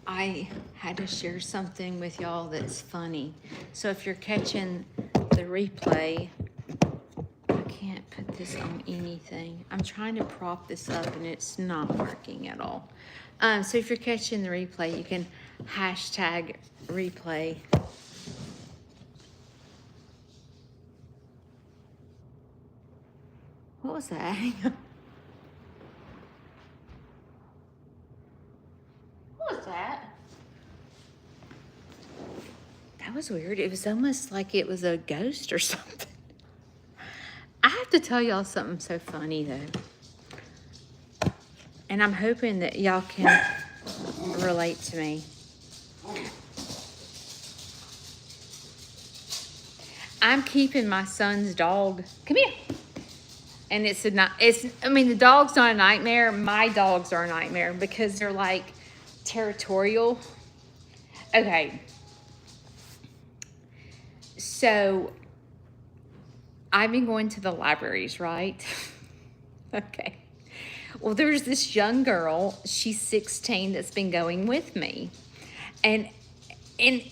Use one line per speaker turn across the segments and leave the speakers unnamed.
I had to share something with y'all that's funny. So if you're catching the replay, I can't put this on anything. I'm trying to prop this up and it's not working at all. So if you're catching the replay, you can hashtag replay. What was that? What was that? That was weird. It was almost like it was a ghost or something. I have to tell y'all something so funny though. And I'm hoping that y'all can relate to me. I'm keeping my son's dog. Come here. And the dog's not a nightmare. My dogs are a nightmare because they're like territorial. Okay. So I've been going to the libraries, right? Okay. Well, there's this young girl, she's 16, that's been going with me. And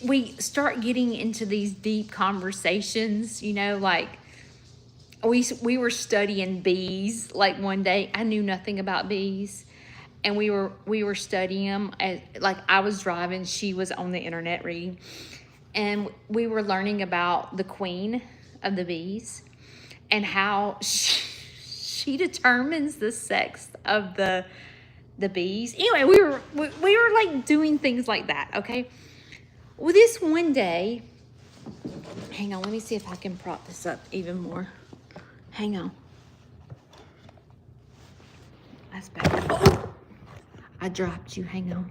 we start getting into these deep conversations, you know, like we were studying bees. Like one day, I knew nothing about bees. And we were studying them. Like I was driving, she was on the internet reading. And we were learning about the queen of the bees and how she determines the sex of the bees. Anyway, we were like doing things like that, okay? Well, this one day, hang on, let me see if I can prop this up even more. Hang on. That's better. Oh, I dropped you, hang on.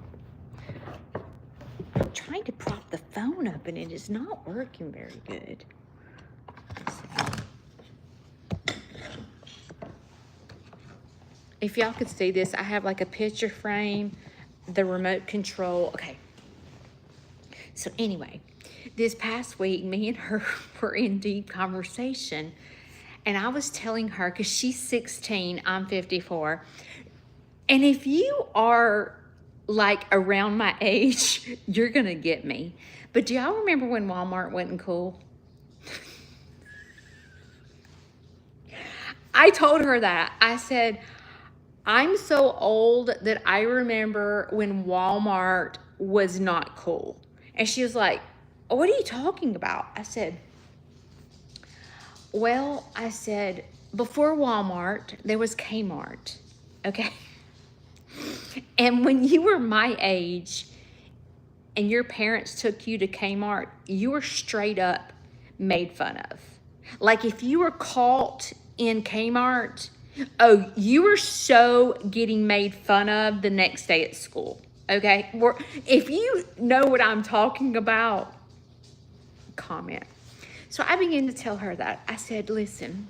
I'm trying to prop the phone up and it is not working very good. If y'all could see this, I have like a picture frame, the remote control. Okay. So anyway, this past week, me and her were in deep conversation. And I was telling her, because she's 16, I'm 54. And if you are like around my age, you're going to get me. But do y'all remember when Walmart wasn't cool? I told her that. I said, I'm so old that I remember when Walmart was not cool. And she was like, what are you talking about? I said, well, I said, before Walmart, there was Kmart, okay? And when you were my age and your parents took you to Kmart, you were straight up made fun of. Like if you were caught in Kmart, oh, you were so getting made fun of the next day at school, okay? If you know what I'm talking about, comment. So I began to tell her that. I said, listen,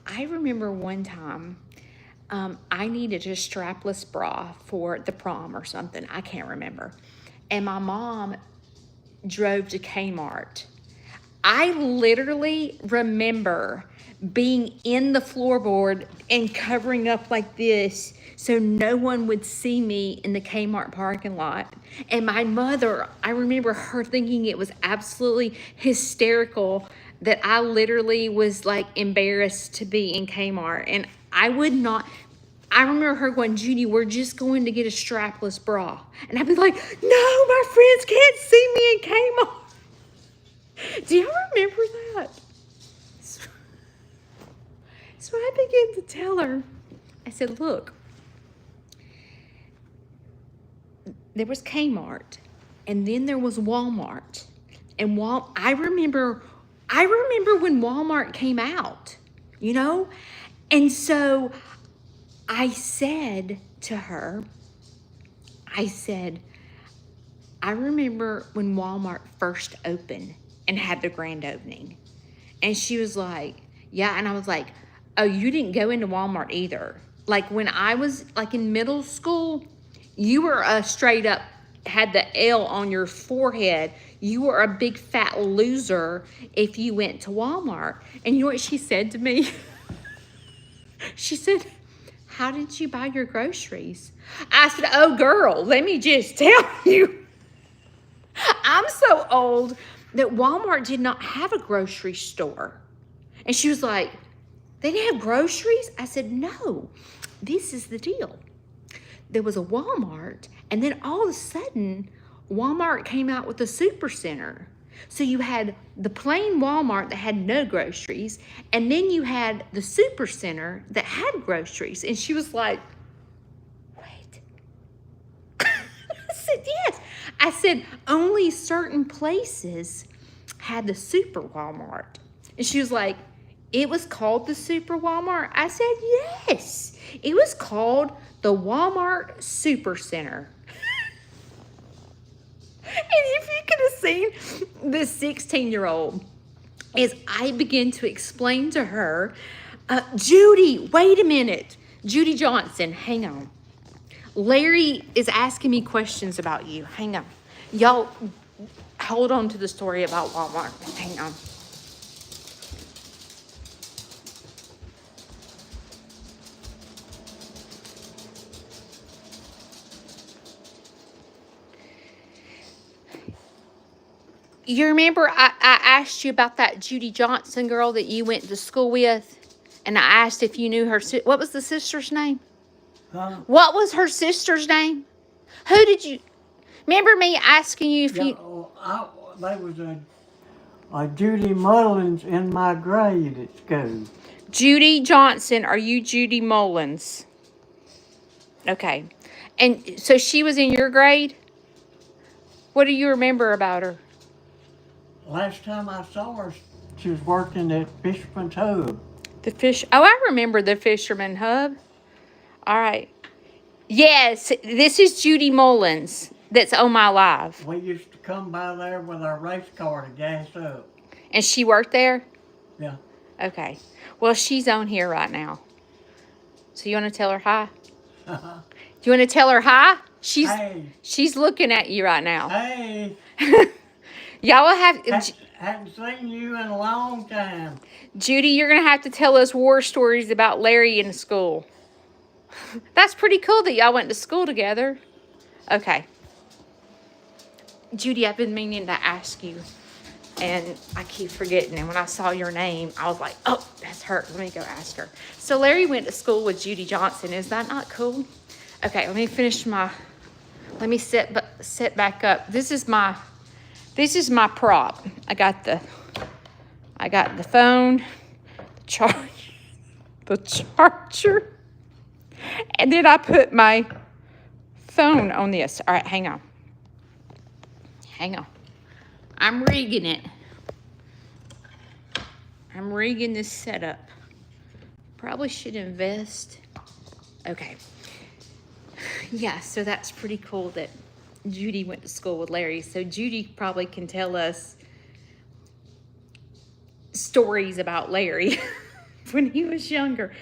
I remember one time I needed a strapless bra for the prom or something. I can't remember. And my mom drove to Kmart. I literally remember being in the floorboard and covering up like this so no one would see me in the Kmart parking lot. And my mother, I remember her thinking it was absolutely hysterical that I literally was like embarrassed to be in Kmart. And I remember her going, Judy, we're just going to get a strapless bra. And I'd be like, no, my friends can't see me in Kmart. Do y'all remember that? So I began to tell her, I said, look, there was Kmart, and then there was Walmart. And I remember when Walmart came out, you know? And so I said to her, I remember when Walmart first opened and had the grand opening. And she was like, yeah. And I was like, oh, you didn't go into Walmart either. Like when I was like in middle school, you were straight up, had the L on your forehead. You were a big fat loser if you went to Walmart. And you know what she said to me? She said, how did you buy your groceries? I said, oh, girl, let me just tell you. I'm so old that Walmart did not have a grocery store. And she was like, they didn't have groceries? I said, no, this is the deal. There was a Walmart, and then all of a sudden, Walmart came out with a super center. So you had the plain Walmart that had no groceries, and then you had the super center that had groceries. And she was like, wait. I said, yes. I said, only certain places had the super Walmart. And she was like, it was called the super Walmart? I said, yes. It was called the Walmart Super Center. And if you could have seen this 16-year-old, as I began to explain to her, Judy, wait a minute. Judy Johnson, hang on. Larry is asking me questions about you. Hang on. Y'all, hold on to the story about Walmart. Hang on. You remember I asked you about that Judy Johnson girl that you went to school with? And I asked if you knew her. What was the sister's name?
Huh?
What was her sister's name? Who did you... Remember me asking you if you...
There was a Judy Mullins in my grade at school.
Judy Johnson. Are you Judy Mullins? Okay. And so she was in your grade? What do you remember about her?
Last time I saw her, she was working at Fisherman's Hub.
The fish... Oh, I remember the Fisherman Hub. All right. Yes, this is Judy Mullins that's on my live.
We used to come by there with our race car to gas up.
And she worked there?
Yeah.
Okay. Well, she's on here right now. So you want to tell her hi? Do you want to tell her hi? She's looking at you right now.
Hey.
Y'all will have...
Hadn't seen you in a long time.
Judy, you're going to have to tell us war stories about Larry in school. That's pretty cool that y'all went to school together. Okay. Judy, I've been meaning to ask you, and I keep forgetting. And when I saw your name, I was like, oh, that's her. Let me go ask her. So Larry went to school with Judy Johnson. Is that not cool? Okay, let me finish my... Let me sit back up. This is my prop. I got the phone, the charger, and then I put my phone on this. All right, hang on. I'm rigging it. I'm rigging this setup. Probably should invest. Okay. Yeah, so that's pretty cool that Judy went to school with Larry. So Judy probably can tell us stories about Larry when he was younger.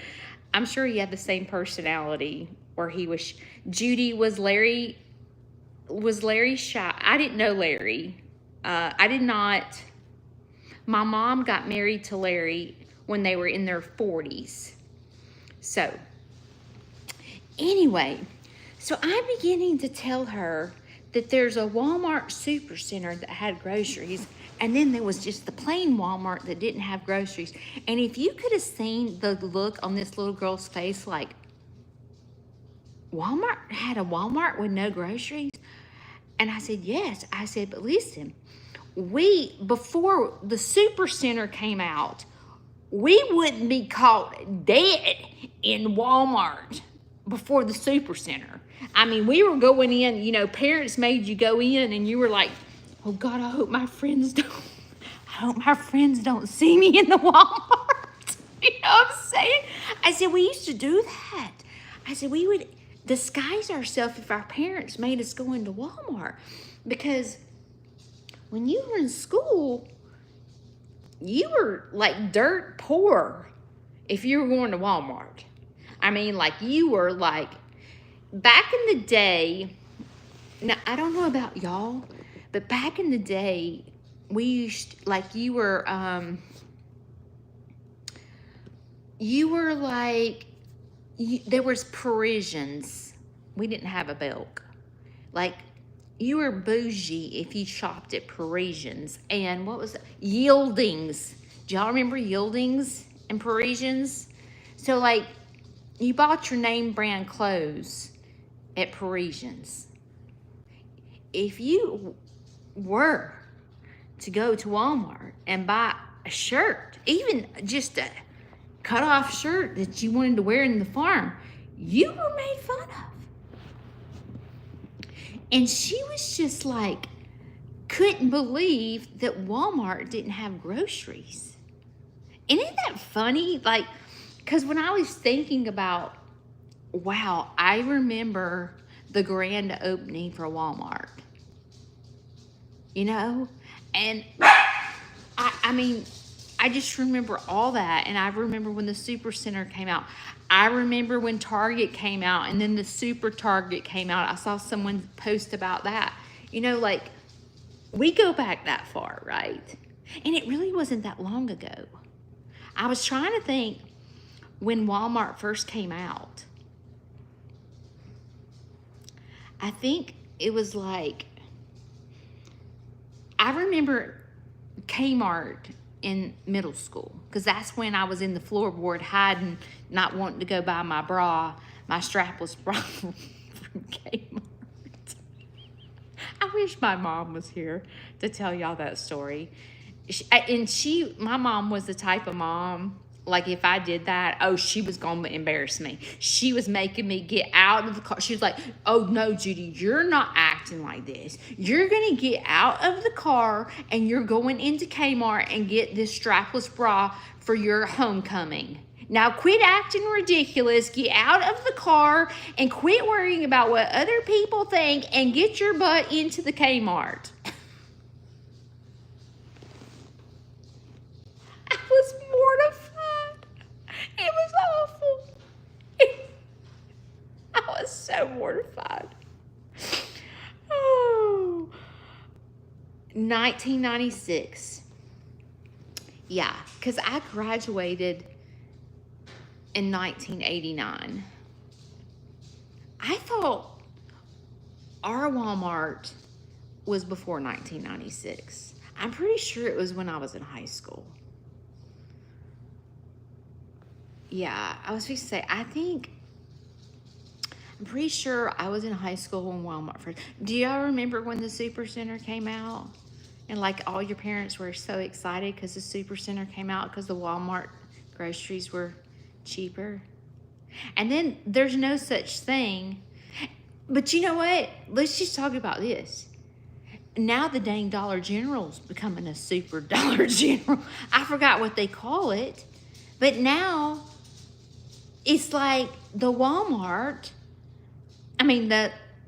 I'm sure he had the same personality where he was... Judy, was Larry shy? I didn't know Larry. I did not... My mom got married to Larry when they were in their 40s. So, anyway, so I'm beginning to tell her that there's a Walmart Supercenter that had groceries, and then there was just the plain Walmart that didn't have groceries. And if you could have seen the look on this little girl's face, like, Walmart had a Walmart with no groceries? And I said, yes. I said, but listen, before the Supercenter came out, we wouldn't be caught dead in Walmart before the Supercenter. I mean, we were going in, you know, parents made you go in and you were like, oh God, I hope my friends don't see me in the Walmart. You know what I'm saying? I said, we used to do that. I said, we would disguise ourselves if our parents made us go into Walmart. Because when you were in school, you were like dirt poor if you were going to Walmart. I mean, like you were like, back in the day, now I don't know about y'all, but back in the day, we used, like you were like, there was Parisians. We didn't have a Belk. Like, you were bougie if you shopped at Parisians. And what was it? Yieldings. Do y'all remember Yieldings and Parisians? So, like, you bought your name brand clothes at Parisians. If you were to go to Walmart and buy a shirt, even just a cut off shirt that you wanted to wear in the farm, you were made fun of. And she was just like, couldn't believe that Walmart didn't have groceries. And isn't that funny? Like, because when I was thinking about, wow, I remember the grand opening for Walmart, you know? And I mean, I just remember all that. And I remember when the Super Center came out. I remember when Target came out and then the Super Target came out. I saw someone post about that. You know, like, we go back that far, right? And it really wasn't that long ago. I was trying to think when Walmart first came out. I think it was like, I remember Kmart in middle school, because that's when I was in the floorboard hiding, not wanting to go buy my bra, my strapless bra from Kmart. I wish my mom was here to tell y'all that story. My mom was the type of mom, like, if I did that, oh, she was going to embarrass me. She was making me get out of the car. She was like, oh, no, Judy, you're not acting like this. You're going to get out of the car and you're going into Kmart and get this strapless bra for your homecoming. Now quit acting ridiculous, get out of the car, and quit worrying about what other people think and get your butt into the Kmart. I was mortified. It was awful. I was so mortified. Oh. 1996. Yeah, because I graduated in 1989. I thought our Walmart was before 1996. I'm pretty sure it was when I was in high school. Yeah, I was supposed to say, I'm pretty sure I was in high school when Walmart first. Do y'all remember when the Super Center came out? And like all your parents were so excited because the Super Center came out because the Walmart groceries were cheaper. And then there's no such thing. But you know what? Let's just talk about this. Now the dang Dollar General's becoming a super Dollar General. I forgot what they call it. But now it's like the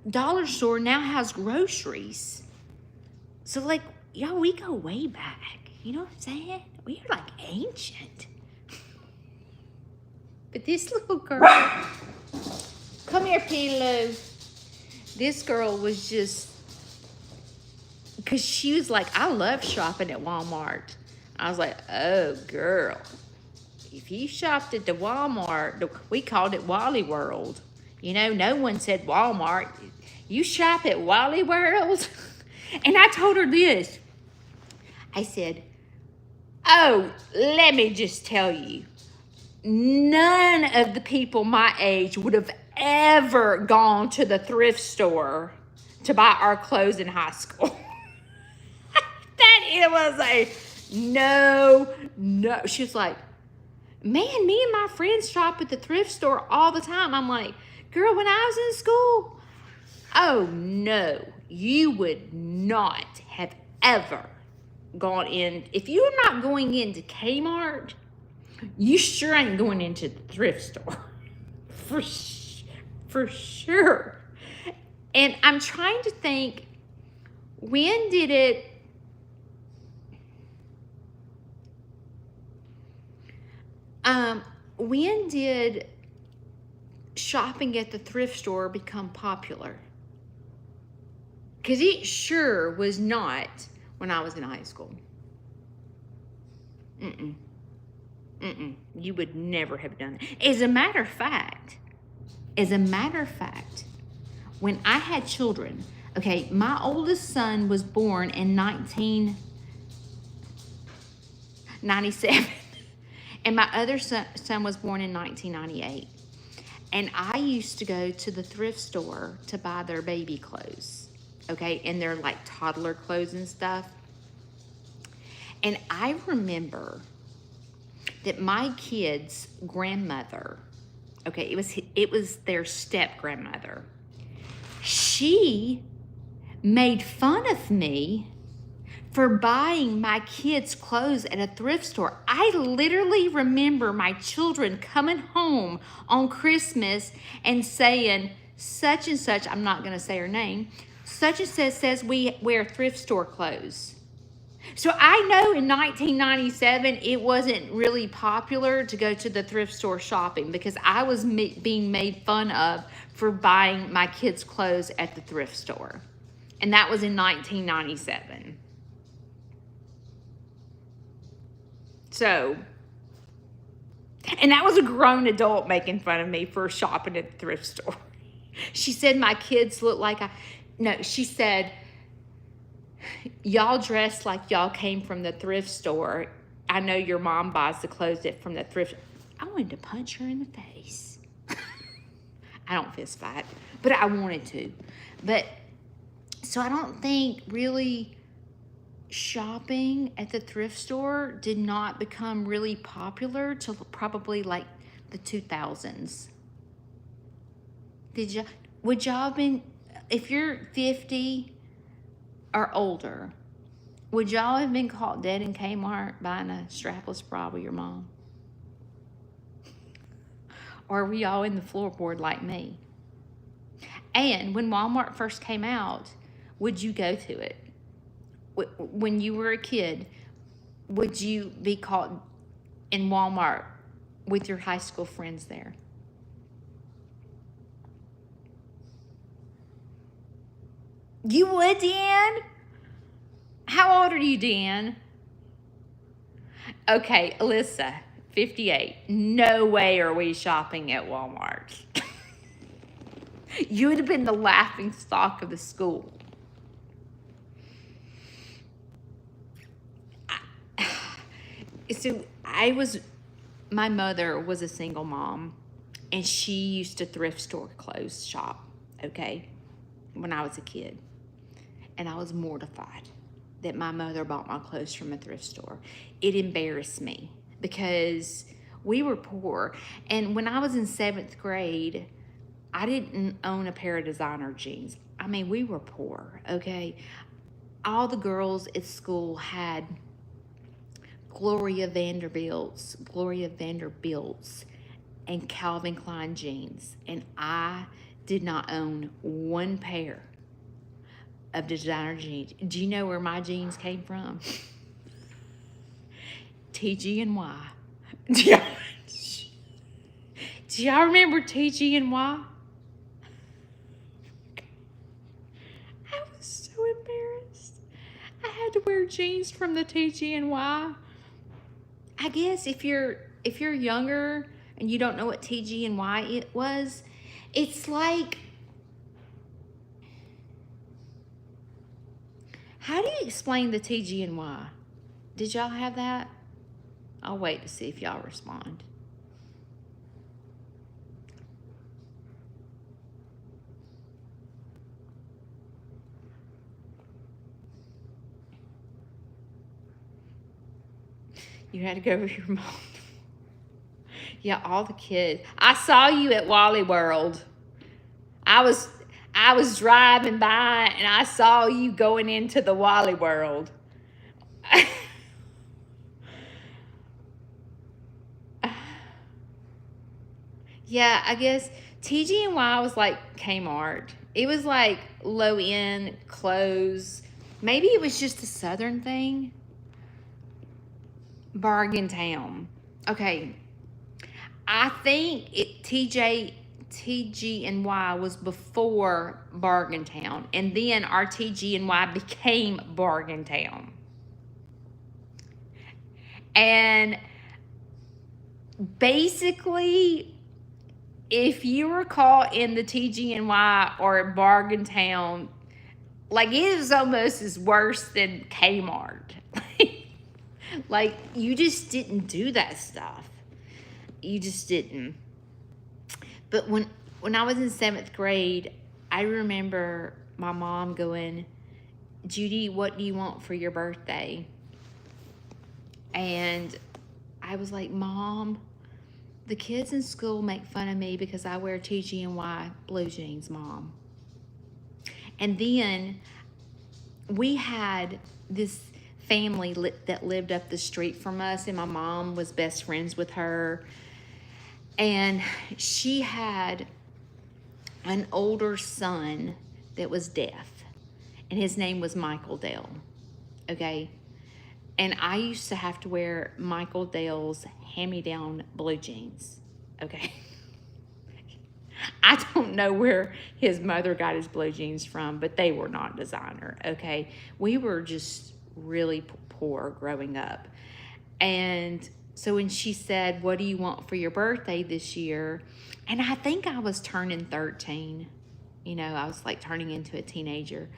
dollar store now has groceries. So like, y'all, we go way back. You know what I'm saying? We are like ancient. But this little girl, come here, Penelope. This girl was just, because she was like, I love shopping at Walmart. I was like, oh, girl. If you shopped at the Walmart, we called it Wally World. You know, no one said Walmart. You shop at Wally World? And I told her this. I said, oh, let me just tell you, none of the people my age would have ever gone to the thrift store to buy our clothes in high school. That it was a no. She was like, man, me and my friends shop at the thrift store all the time. I'm like, girl, when I was in school, oh no, you would not have ever gone in. If you're not going into Kmart, you sure ain't going into the thrift store. For sure. And I'm trying to think, when did shopping at the thrift store become popular? Because it sure was not when I was in high school. You would never have done it. As a matter of fact, As a matter of fact, when I had children, okay, my oldest son was born in 1997, and my other son was born in 1998. And I used to go to the thrift store to buy their baby clothes, okay, and their like toddler clothes and stuff. And I remember that my kids' grandmother, okay, it was their step grandmother. She made fun of me for buying my kids' clothes at a thrift store. I literally remember my children coming home on Christmas and saying, such and such, I'm not going to say her name, such and such says we wear thrift store clothes. So I know in 1997, it wasn't really popular to go to the thrift store shopping because I was being made fun of for buying my kids' clothes at the thrift store. And that was in 1997. So, and that was a grown adult making fun of me for shopping at the thrift store. She said my kids look like she said, y'all dress like y'all came from the thrift store. I know your mom buys the clothes from the thrift. I wanted to punch her in the face. I don't fist fight, but I wanted to. But, so I don't think really shopping at the thrift store did not become really popular till probably like the 2000s. Would y'all have been, if you're 50 or older, would y'all have been caught dead in Kmart buying a strapless bra with your mom? Or were y'all in the floorboard like me? And when Walmart first came out, would you go to it? When you were a kid, would you be caught in Walmart with your high school friends there? You would, Dan? How old are you, Dan? Okay, Alyssa, 58. No way are we shopping at Walmart. You would have been the laughing stock of the school. So my mother was a single mom, and she used to thrift store clothes shop, okay, when I was a kid. And I was mortified that my mother bought my clothes from a thrift store. It embarrassed me because we were poor. And when I was in 7th grade, I didn't own a pair of designer jeans. I mean, we were poor, okay? All the girls at school had Gloria Vanderbilt's, and Calvin Klein jeans. And I did not own one pair of designer jeans. Do you know where my jeans came from? TG&Y. Do y'all remember TG&Y? I was so embarrassed. I had to wear jeans from the TG&Y. I guess if you're younger and you don't know what TG&Y it was, it's like, how do you explain the TG&Y? Did y'all have that? I'll wait to see if y'all respond. You had to go with your mom. Yeah, all the kids. I saw you at Wally World. I was driving by and I saw you going into the Wally World. Yeah, I guess TG&Y was like Kmart. It was like low-end clothes. Maybe it was just a Southern thing. Bargain Town. Okay. I think TG&Y was before Bargain Town, and then our TG&Y became Bargain Town. And basically, if you were caught in the TGNY or at Bargain Town, like it is almost as worse than Kmart. Like you just didn't do that stuff. You just didn't. But when I was in 7th grade, I remember my mom going, Judy, what do you want for your birthday? And I was like, Mom, the kids in school make fun of me because I wear TG&Y blue jeans, Mom. And then we had this family that lived up the street from us, and my mom was best friends with her. And she had an older son that was deaf, and his name was Michael Dell, okay? And I used to have to wear Michael Dell's hand-me-down blue jeans, okay? I don't know where his mother got his blue jeans from, but they were not designer, okay? We were just really poor growing up. And so when she said, what do you want for your birthday this year? And I think I was turning 13. You know, I was like turning into a teenager.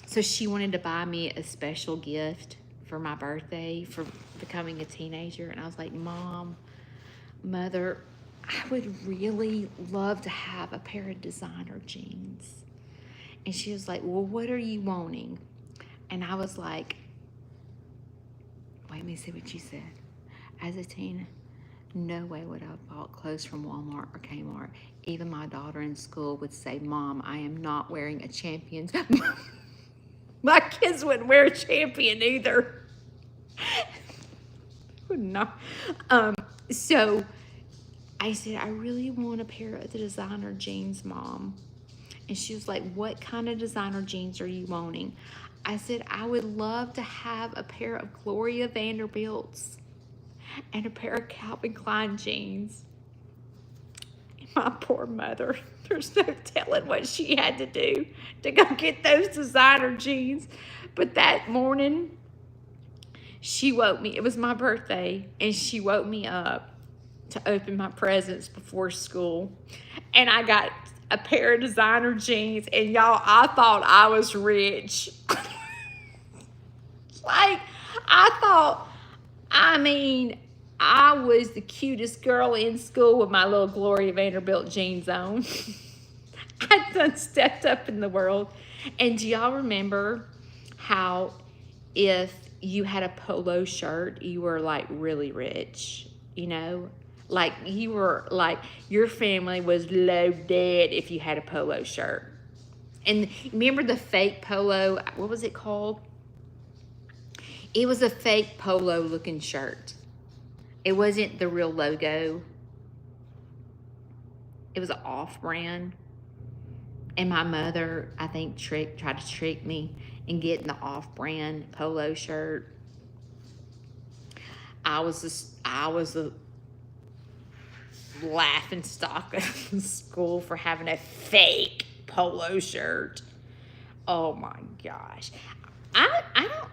So she wanted to buy me a special gift for my birthday for becoming a teenager. And I was like, Mom, Mother, I would really love to have a pair of designer jeans. And she was like, well, what are you wanting? And I was like, wait, let me see what she said. As a teen, no way would I have bought clothes from Walmart or Kmart. Even my daughter in school would say, Mom, I am not wearing a Champion's. My kids wouldn't wear a Champion either. Would not. So I said, I really want a pair of the designer jeans, Mom. And she was like, what kind of designer jeans are you wanting? I said, I would love to have a pair of Gloria Vanderbilt's and a pair of Calvin Klein jeans. And my poor mother, there's no telling what she had to do to go get those designer jeans. But that morning, she woke me. It was my birthday, and she woke me up to open my presents before school. And I got a pair of designer jeans, and y'all, I thought I was rich. Like, I was the cutest girl in school with my little Gloria Vanderbilt jeans on. I done stepped up in the world. And do y'all remember how if you had a polo shirt, you were like really rich, you know? Like you were like, your family was loaded if you had a polo shirt. And remember the fake polo, what was it called? It was a fake polo looking shirt. It wasn't the real logo. It was an off-brand. And my mother, I think, tried to trick me in getting the off-brand polo shirt. I was a laughing stock in school for having a fake polo shirt. Oh my gosh. I don't,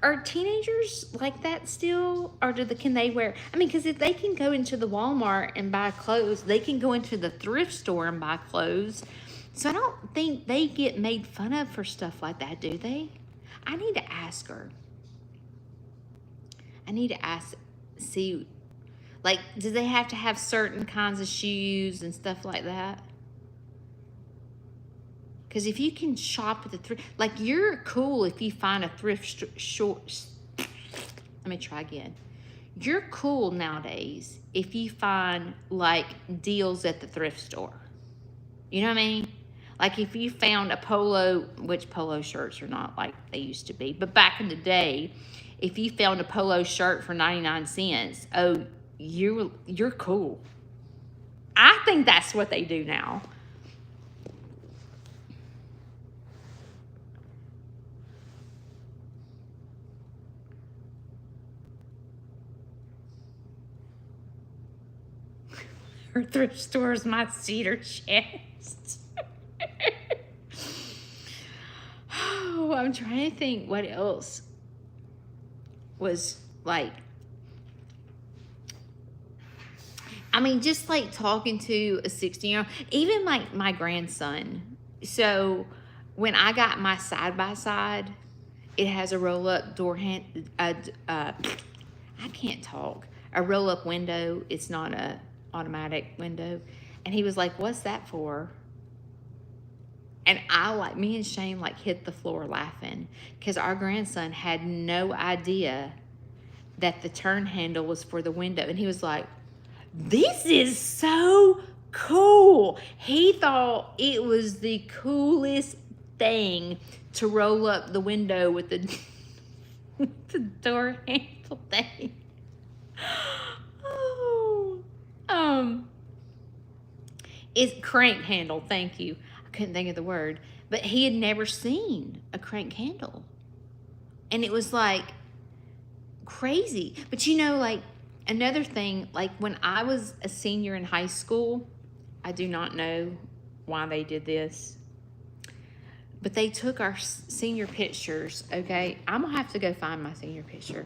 are teenagers like that still? Or can they wear, I mean, because if they can go into the Walmart and buy clothes, they can go into the thrift store and buy clothes. So I don't think they get made fun of for stuff like that, do they? I need to ask her. I need to see, like, do they have to have certain kinds of shoes and stuff like that? Because if you can shop at the thrift, like, you're cool if you find a thrift short. Let me try again. You're cool nowadays if you find, like, deals at the thrift store. You know what I mean? Like, if you found a polo, which polo shirts are not like they used to be, but back in the day, if you found a polo shirt for 99 cents, oh, you're cool. I think that's what they do now. Her thrift store is my cedar chest. Oh, I'm trying to think what else was like. I mean, just like talking to a 16-year-old, even like my grandson. So when I got my side by side, it has a roll up door hand. I can't talk. A roll up window. It's not a automatic window. And he was like, "What's that for?" And me and Shane like hit the floor laughing because our grandson had no idea that the turn handle was for the window. And he was like, "This is so cool." He thought it was the coolest thing to roll up the window with the, the door handle thing. Oh, it's crank handle. Thank you. I couldn't think of the word, but he had never seen a crank handle, and it was like crazy. But like another thing, like when I was a senior in high school, I do not know why they did this, but they took our senior pictures. Okay, I'm gonna have to go find my senior picture,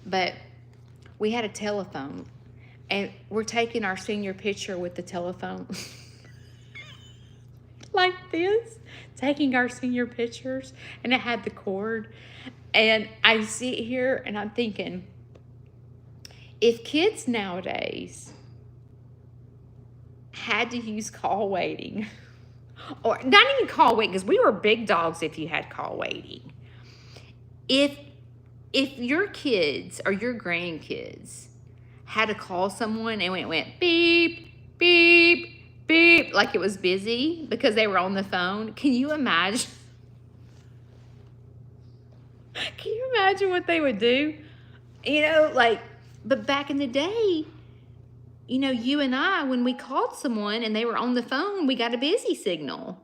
but we had a telephone, and we're taking our senior picture with the telephone. Like this, taking our senior pictures, and it had the cord. And I sit here and I'm thinking, if kids nowadays had to use call waiting, or not even call waiting, because we were big dogs if you had call waiting. If your kids or your grandkids had to call someone and it went beep, beep, beep, like it was busy because they were on the phone, can you imagine? Can you imagine what they would do? But back in the day, you and I, when we called someone and they were on the phone, we got a busy signal.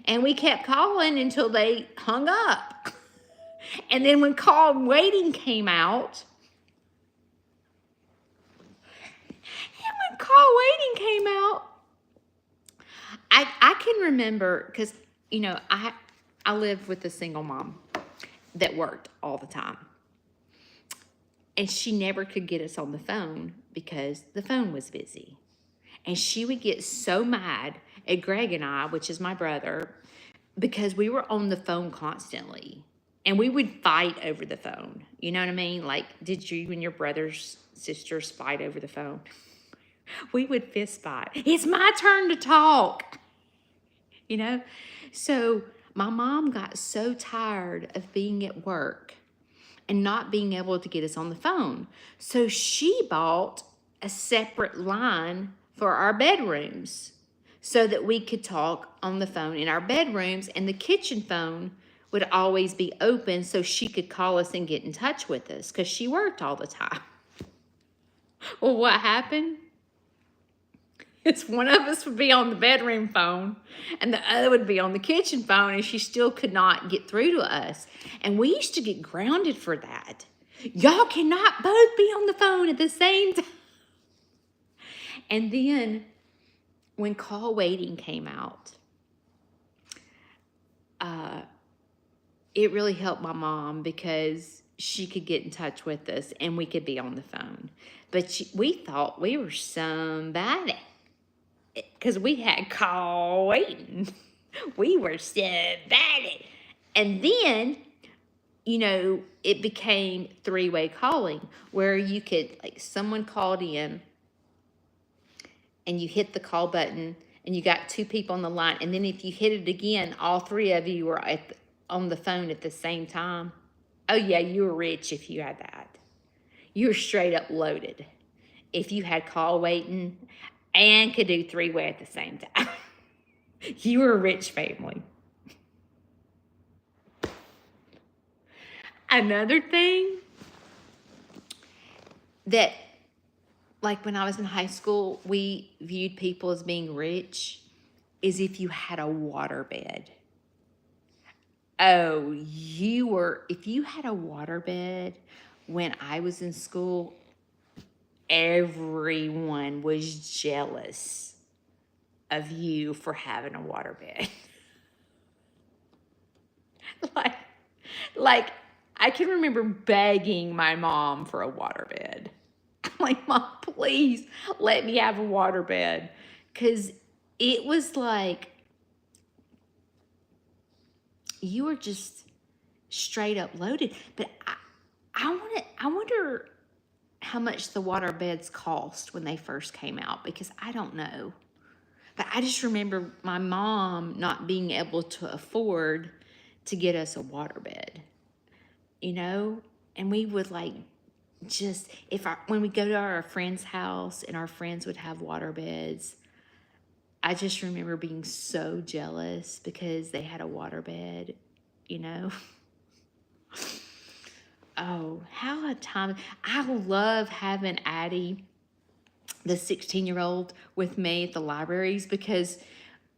And we kept calling until they hung up. And then when call waiting came out, I can remember, because, I lived with a single mom that worked all the time. And she never could get us on the phone because the phone was busy. And she would get so mad at Greg and I, which is my brother, because we were on the phone constantly. And we would fight over the phone. You know what I mean? Like, did you and your brothers, sisters fight over the phone? We would fist fight. It's my turn to talk. So my mom got so tired of being at work and not being able to get us on the phone. So she bought a separate line for our bedrooms so that we could talk on the phone in our bedrooms, and the kitchen phone would always be open so she could call us and get in touch with us because she worked all the time. Well, what happened? It's one of us would be on the bedroom phone and the other would be on the kitchen phone, and she still could not get through to us. And we used to get grounded for that. Y'all cannot both be on the phone at the same time. And then when call waiting came out, it really helped my mom because she could get in touch with us and we could be on the phone. But we thought we were somebody because we had call waiting. We were somebody. And then, it became three-way calling where you could, like, someone called in and you hit the call button and you got two people on the line. And then if you hit it again, all three of you were on the phone at the same time. Oh, yeah, you were rich if you had that. You were straight up loaded if you had call waiting and could do three-way at the same time. You were a rich family. Another thing that, like when I was in high school, we viewed people as being rich is if you had a waterbed. Oh, if you had a waterbed when I was in school, everyone was jealous of you for having a waterbed. like I can remember begging my mom for a waterbed. I'm like, Mom, please let me have a waterbed. Because it was like you were just straight up loaded. But I wonder how much the water beds cost when they first came out, because I don't know. But I just remember my mom not being able to afford to get us a water bed, you know? And we would like just, when we go to our friend's house and our friends would have water beds, I just remember being so jealous because they had a water bed, you know? Oh, how a time. I love having Addie, the 16-year-old, with me at the libraries, because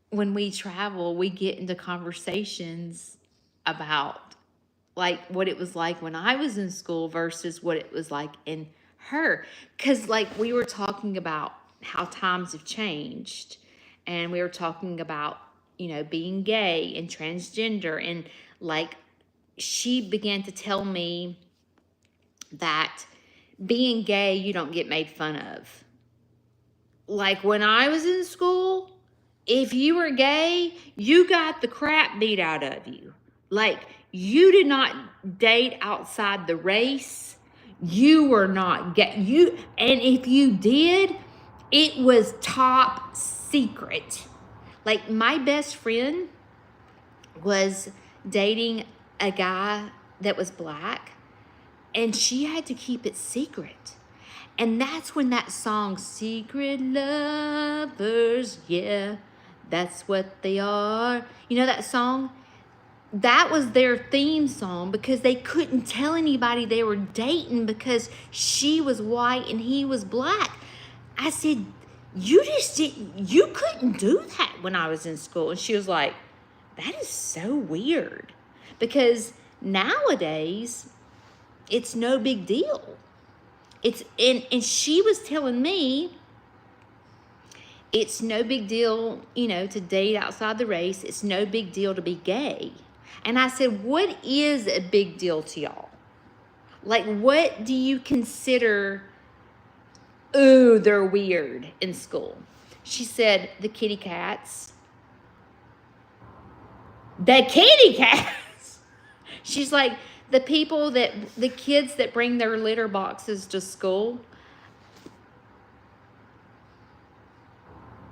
when we travel, we get into conversations about like what it was like when I was in school versus what it was like in her. Because like we were talking about how times have changed, and we were talking about, you know, being gay and transgender, and like she began to tell me that being gay, you don't get made fun of. Like when I was in school, if you were gay, you got the crap beat out of you. Like you did not date outside the race. You were not gay. And if you did, it was top secret. Like my best friend was dating a guy that was black, and she had to keep it secret. And that's when that song, Secret Lovers, yeah, that's what they are. You know that song? That was their theme song, because they couldn't tell anybody they were dating because she was white and he was black. I said, you couldn't do that when I was in school. And she was like, that is so weird. Because nowadays, it's no big deal. And she was telling me it's no big deal, you know, to date outside the race. It's no big deal to be gay. And I said, what is a big deal to y'all? Like, what do you consider, ooh, they're weird in school? She said, the kitty cats. The kitty cats! She's like, the kids that bring their litter boxes to school.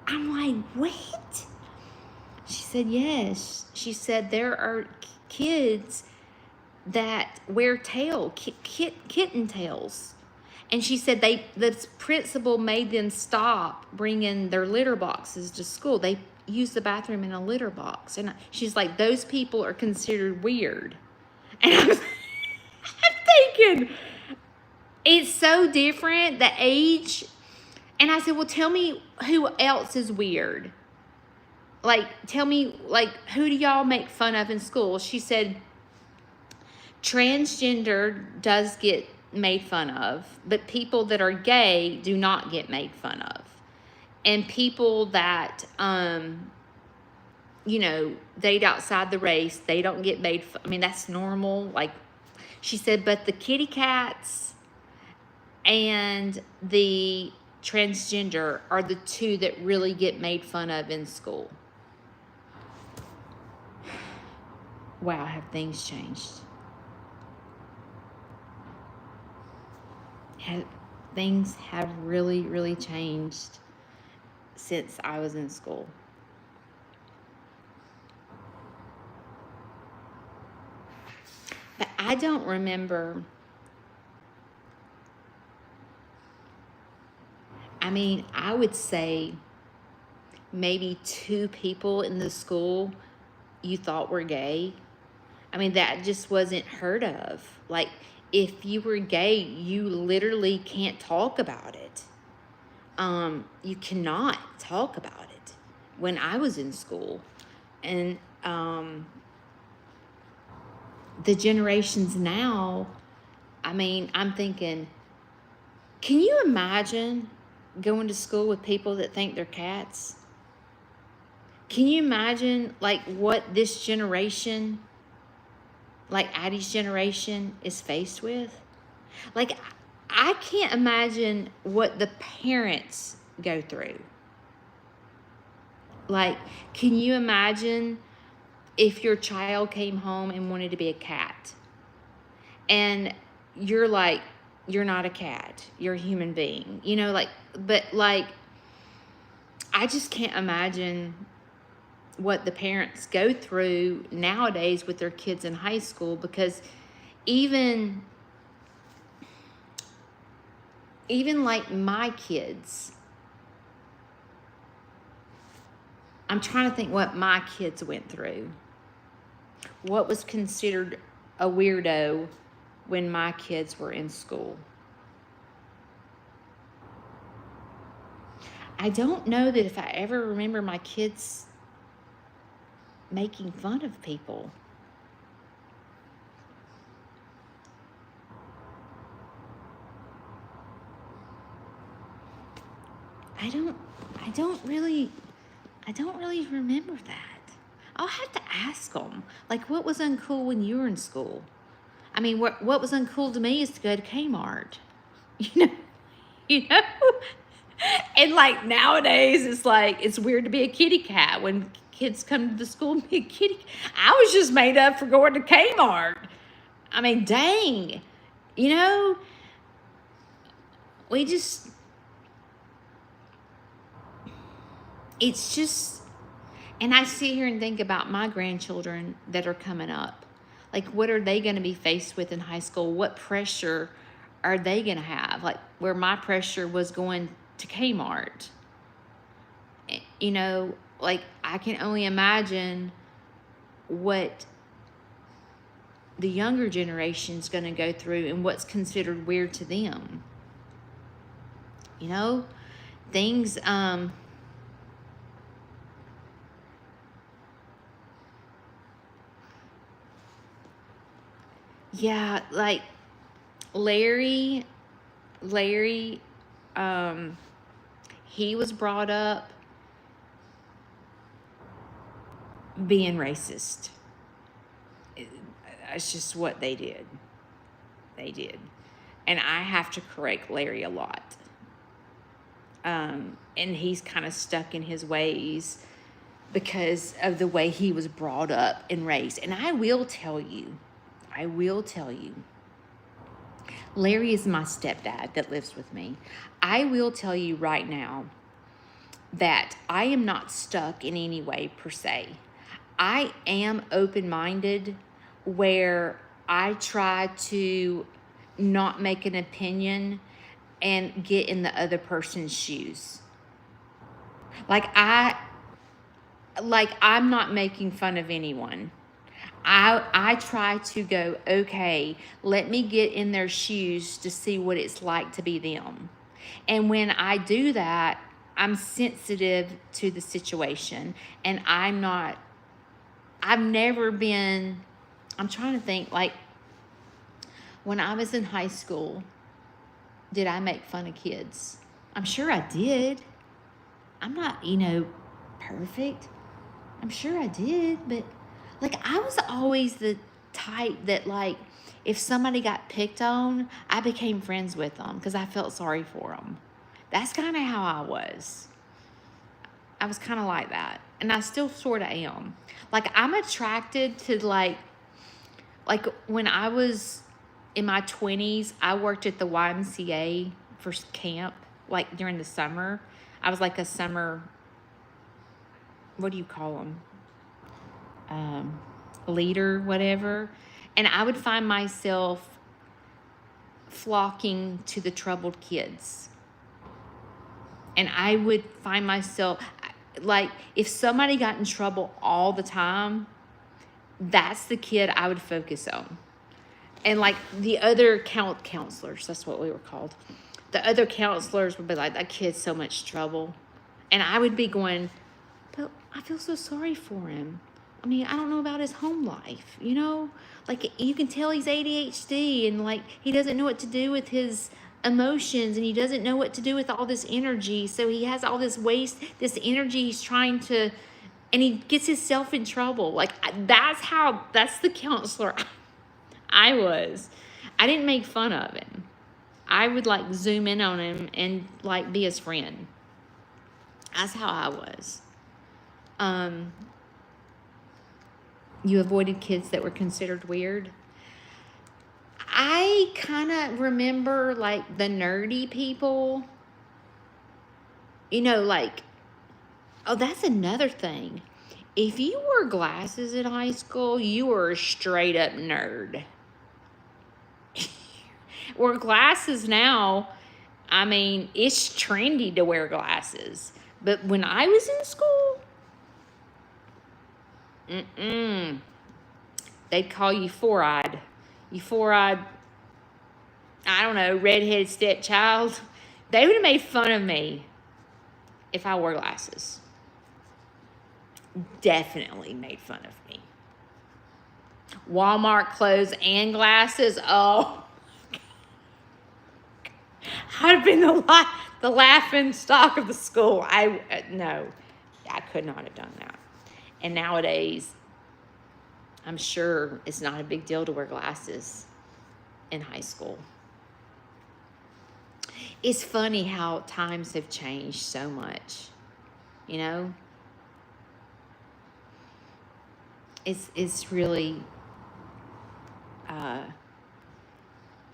I'm like, what? She said, yes. She said, there are kids that wear kitten tails. And she said the principal made them stop bringing their litter boxes to school. They use the bathroom in a litter box. And she's like, those people are considered weird. And I'm thinking, it's so different, the age. And I said, well, tell me who else is weird. Like, tell me, like, who do y'all make fun of in school? She said, transgender does get made fun of, but people that are gay do not get made fun of. And people that, you know, date outside the race, they don't get made fun. I mean, that's normal. Like, she said, but the kitty cats and the transgender are the two that really get made fun of in school. Wow, have things changed? Things have really, really changed since I was in school. But I don't remember. I mean, I would say maybe 2 people in the school you thought were gay. I mean, that just wasn't heard of. Like, if you were gay, you literally can't talk about it. You cannot talk about it when I was in school. And the generations now, I mean, I'm thinking, can you imagine going to school with people that think they're cats? Can you imagine, like, what this generation, like Addie's generation, is faced with? Like, I can't imagine what the parents go through. Like, can you imagine if your child came home and wanted to be a cat? And you're like, you're not a cat, you're a human being. You know, like, but like, I just can't imagine what the parents go through nowadays with their kids in high school, because even like my kids, I'm trying to think what my kids went through. What was considered a weirdo when my kids were in school? I don't know that if I ever remember my kids making fun of people. I don't really remember that. I'll have to ask them. Like, what was uncool when you were in school? I mean, what was uncool to me is to go to Kmart. You know, you know. And like nowadays, it's like it's weird to be a kitty cat when kids come to the school and be a kitty. I was just made up for going to Kmart. I mean, dang, you know, we just. It's just, and I sit here and think about my grandchildren that are coming up. Like, what are they going to be faced with in high school? What pressure are they going to have? Like, where my pressure was going to Kmart. You know, like, I can only imagine what the younger generation's going to go through and what's considered weird to them. You know, things, yeah, like Larry, he was brought up being racist. That's just what they did. They did. And I have to correct Larry a lot. And he's kind of stuck in his ways because of the way he was brought up and raised. And I will tell you, Larry is my stepdad that lives with me. I will tell you right now that I am not stuck in any way per se. I am open-minded where I try to not make an opinion and get in the other person's shoes. Like I'm not making fun of anyone. I try to go, okay, let me get in their shoes to see what it's like to be them. And when I do that, I'm sensitive to the situation. And I've never been, I'm trying to think, like, when I was in high school, did I make fun of kids? I'm sure I did. I'm not, perfect. I'm sure I did, but like, I was always the type that, like, if somebody got picked on, I became friends with them because I felt sorry for them. That's kind of how I was. I was kind of like that. And I still sort of am. Like, I'm attracted to, like when I was in my 20s, I worked at the YMCA for camp, like, during the summer. I was like a summer, what do you call them? Leader, whatever. And I would find myself flocking to the troubled kids. And I would find myself, like, if somebody got in trouble all the time, that's the kid I would focus on. And like the other counselors, that's what we were called. The other counselors would be like, that kid's so much trouble. And I would be going, but I feel so sorry for him. I mean, I don't know about his home life, Like, you can tell he's ADHD and, like, he doesn't know what to do with his emotions and he doesn't know what to do with all this energy. So he has all this waste, this energy he's trying to, and he gets himself in trouble. Like, that's the counselor I was. I didn't make fun of him. I would like zoom in on him and like be his friend. That's how I was. You avoided kids that were considered weird. I kind of remember like the nerdy people. You know, like, oh, that's another thing. If you wore glasses in high school, you were a straight up nerd. Wear glasses now, I mean, it's trendy to wear glasses. But when I was in school, they'd call you four-eyed. You four-eyed, I don't know, redheaded stepchild. They would have made fun of me if I wore glasses. Definitely made fun of me. Walmart clothes and glasses, oh. I'd have been the laughing stock of the school. No, I could not have done that. And nowadays, I'm sure it's not a big deal to wear glasses in high school. It's funny how times have changed so much, you know? It's really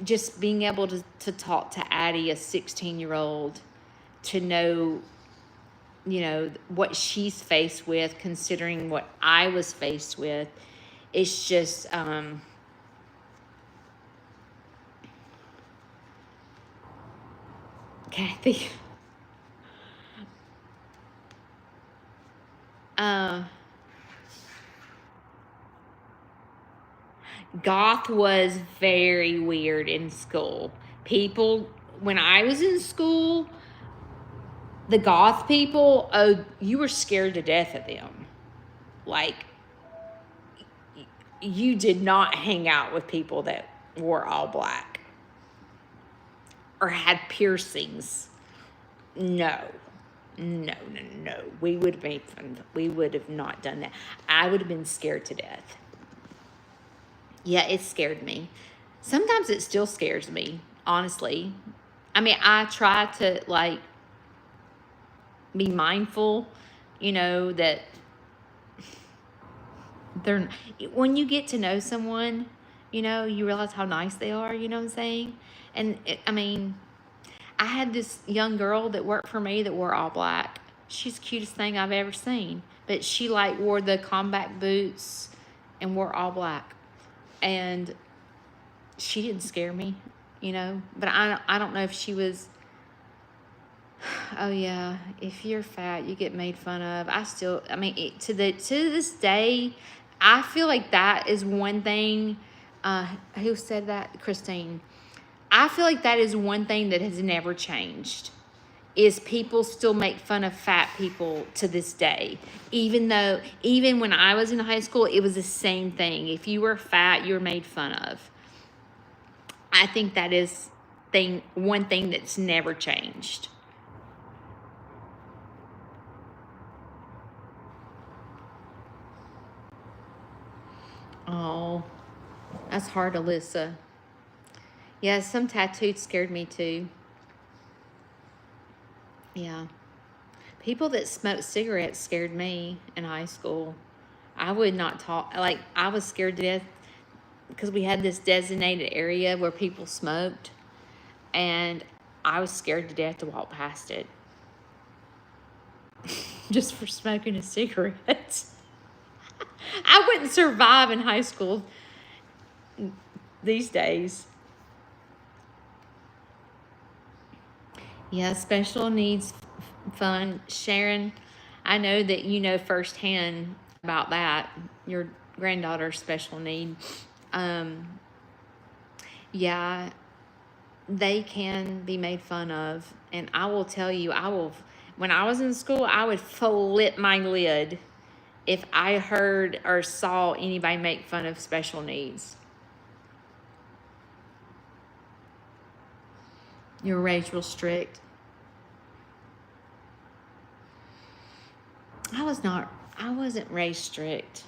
just being able to talk to Addie, a 16-year-old, to know, you know, what she's faced with, considering what I was faced with. It's just, Kathy, goth was very weird in school. People, when I was in school, the goth people, oh, you were scared to death of them. Like, you did not hang out with people that wore all black or had piercings. No. We would have made fun. We would have not done that. I would have been scared to death. Yeah, it scared me. Sometimes it still scares me, honestly. I mean, I try to, like, be mindful, you know, that when you get to know someone, you know, you realize how nice they are, you know what I'm saying? And, I mean, I had this young girl that worked for me that wore all black. She's the cutest thing I've ever seen. But she, like, wore the combat boots and wore all black. And she didn't scare me, you know. But I don't know if she was, oh yeah, if you're fat, you get made fun of. I mean, to this day, I feel like that is one thing. Who said that? Christine. I feel like that is one thing that has never changed. Is people still make fun of fat people to this day. Even when I was in high school, it was the same thing. If you were fat, you were made fun of. I think that is one thing that's never changed. Oh, that's hard, Alyssa. Yeah, some tattoos scared me too. Yeah. People that smoked cigarettes scared me in high school. I would not talk. Like, I was scared to death because we had this designated area where people smoked. And I was scared to death to walk past it. Just for smoking a cigarette. I wouldn't survive in high school these days. Yeah, special needs fun. Sharon, I know that you know firsthand about that. Your granddaughter's special need. Yeah, they can be made fun of. And I will tell you, when I was in school, I would flip my lid if I heard or saw anybody make fun of special needs. You were raised real strict. I wasn't raised strict.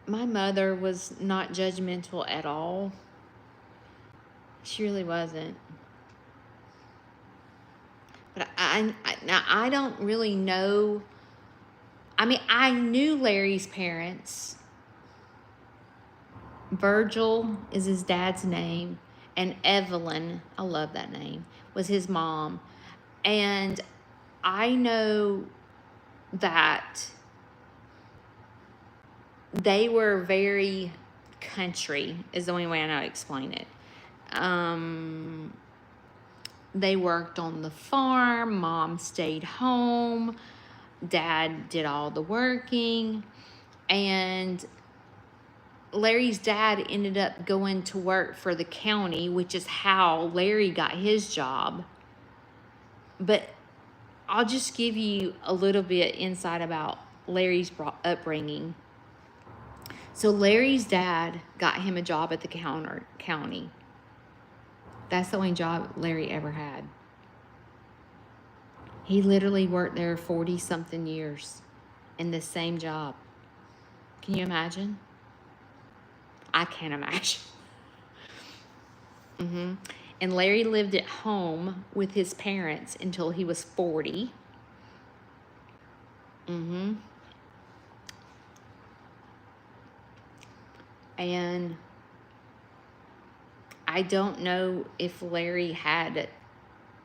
My mother was not judgmental at all. She really wasn't. But now I don't really know. I mean, I knew Larry's parents. Virgil is his dad's name, and Evelyn, I love that name, was his mom. And I know that they were very country, is the only way I know how to explain it. They worked on the farm, mom stayed home, dad did all the working, and Larry's dad ended up going to work for the county, which is how Larry got his job. But I'll just give you a little bit insight about Larry's upbringing. So Larry's dad got him a job at the county. That's the only job Larry ever had. He literally worked there 40-something years in the same job. Can you imagine? I can't imagine. And Larry lived at home with his parents until he was 40. And I don't know if Larry had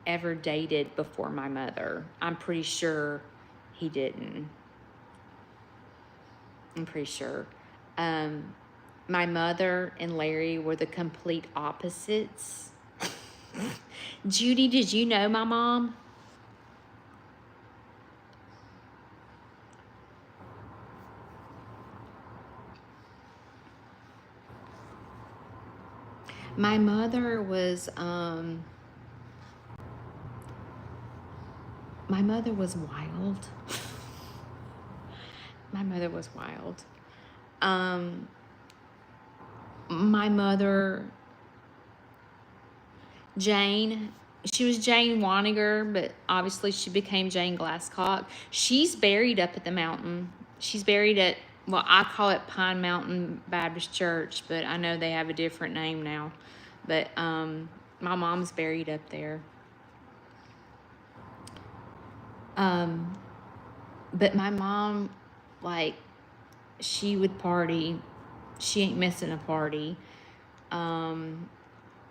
ever dated before my mother. I'm pretty sure he didn't. I'm pretty sure. My mother and Larry were the complete opposites. Judy, did you know my mom? My mother was wild. My mother was wild. My mother, Jane, she was Jane Waniger, but obviously she became Jane Glasscock. She's buried up at the mountain. She's buried at, well, I call it Pine Mountain Baptist Church, but I know they have a different name now. But my mom's buried up there. But my mom, like, she would party. She ain't missing a party.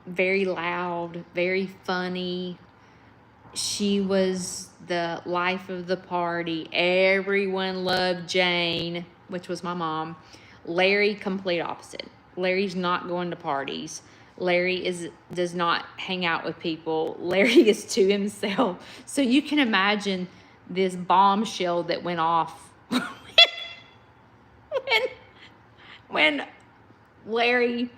Very loud, very funny. She was the life of the party. Everyone loved Jane, which was my mom. Larry, complete opposite. Larry's not going to parties. Larry does not hang out with people. Larry is to himself. So you can imagine this bombshell that went off when Larry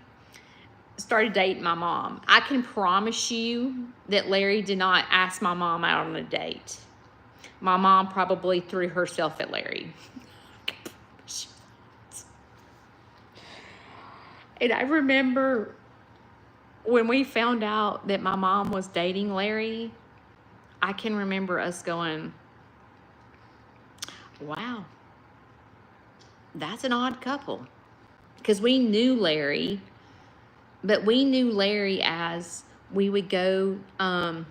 started dating my mom. I can promise you that Larry did not ask my mom out on a date. My mom probably threw herself at Larry. And I remember when we found out that my mom was dating Larry, I can remember us going, wow, that's an odd couple. Because we knew Larry, but we knew Larry as we would go, no,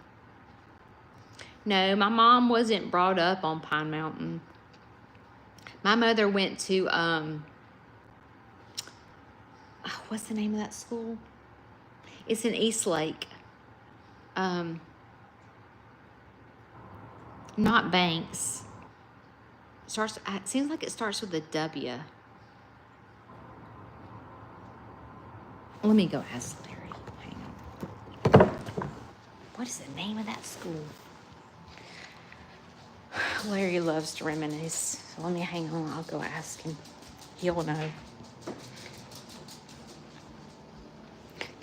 my mom wasn't brought up on Pine Mountain. My mother went to, what's the name of that school? It's in Eastlake. Not Banks. It seems like it starts with a W. Let me go ask Larry. Hang on. What is the name of that school? Larry loves to reminisce. So let me hang on. I'll go ask him. He'll know.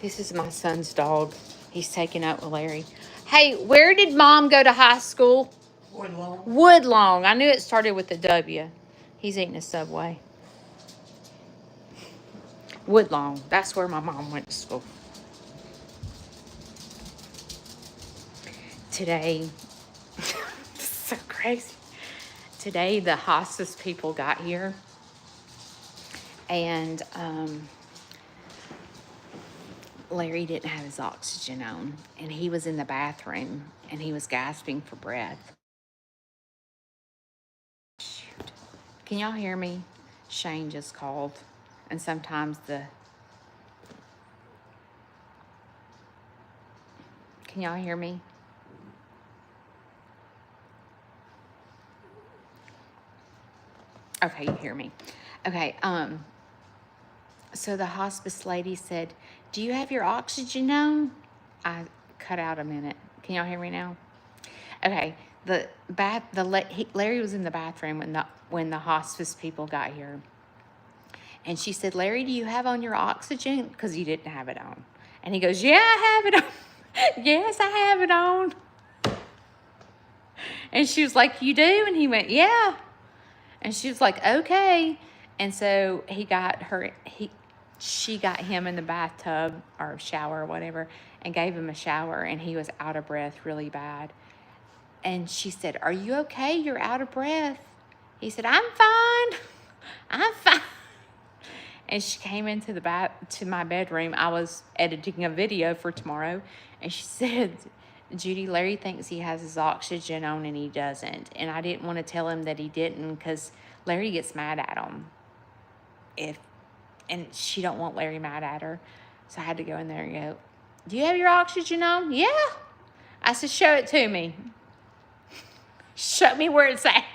This is my son's dog. He's taking up with Larry. Hey, where did Mom go to high school?
Woodlawn.
Woodlawn. I knew it started with a W. He's eating a Subway. Woodlawn. That's where my mom went to school. Today, so crazy. Today, the hospice people got here. And Larry didn't have his oxygen on, and he was in the bathroom, and he was gasping for breath. Shoot. Can y'all hear me? Shane just called, and sometimes can y'all hear me? Okay, you hear me. Okay, so the hospice lady said, "Do you have your oxygen on?" I cut out a minute. Can y'all hear me now? Okay, Larry was in the bathroom when the hospice people got here. And she said, "Larry, do you have on your oxygen?" Because he didn't have it on. And he goes, "Yeah, I have it on." "Yes, I have it on." And she was like, "You do?" And he went, "Yeah." And she was like, "Okay." And so she got him in the bathtub or shower or whatever and gave him a shower, and he was out of breath really bad. And she said, "Are you okay? You're out of breath." He said, "I'm fine. I'm fine." And she came into to my bedroom. I was editing a video for tomorrow, and she said, "Judy, Larry thinks he has his oxygen on and he doesn't." And I didn't want to tell him that he didn't because Larry gets mad at him. And she don't want Larry mad at her. So I had to go in there and go, "Do you have your oxygen on?" "Yeah." I said, "Show it to me. Show me where it's at."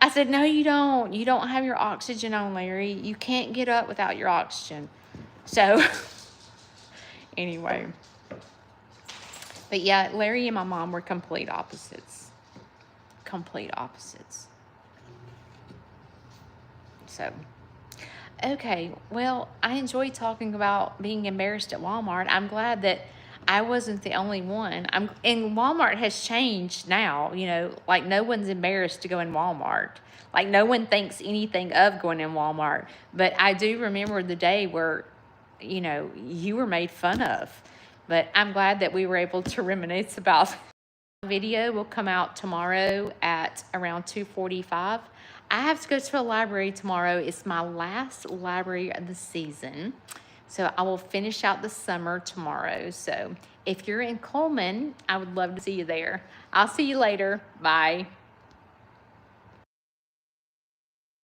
I said, "No, you don't. You don't have your oxygen on, Larry. You can't get up without your oxygen." So, anyway. But yeah, Larry and my mom were complete opposites. Complete opposites. So, okay. Well, I enjoyed talking about being embarrassed at Walmart. I'm glad that I wasn't the only one. And Walmart has changed now, like no one's embarrassed to go in Walmart. Like no one thinks anything of going in Walmart. But I do remember the day where, you were made fun of. But I'm glad that we were able to reminisce about. Video will come out tomorrow at around 2:45. I have to go to a library tomorrow. It's my last library of the season. So I will finish out the summer tomorrow. So if you're in Coleman, I would love to see you there. I'll see you later. Bye.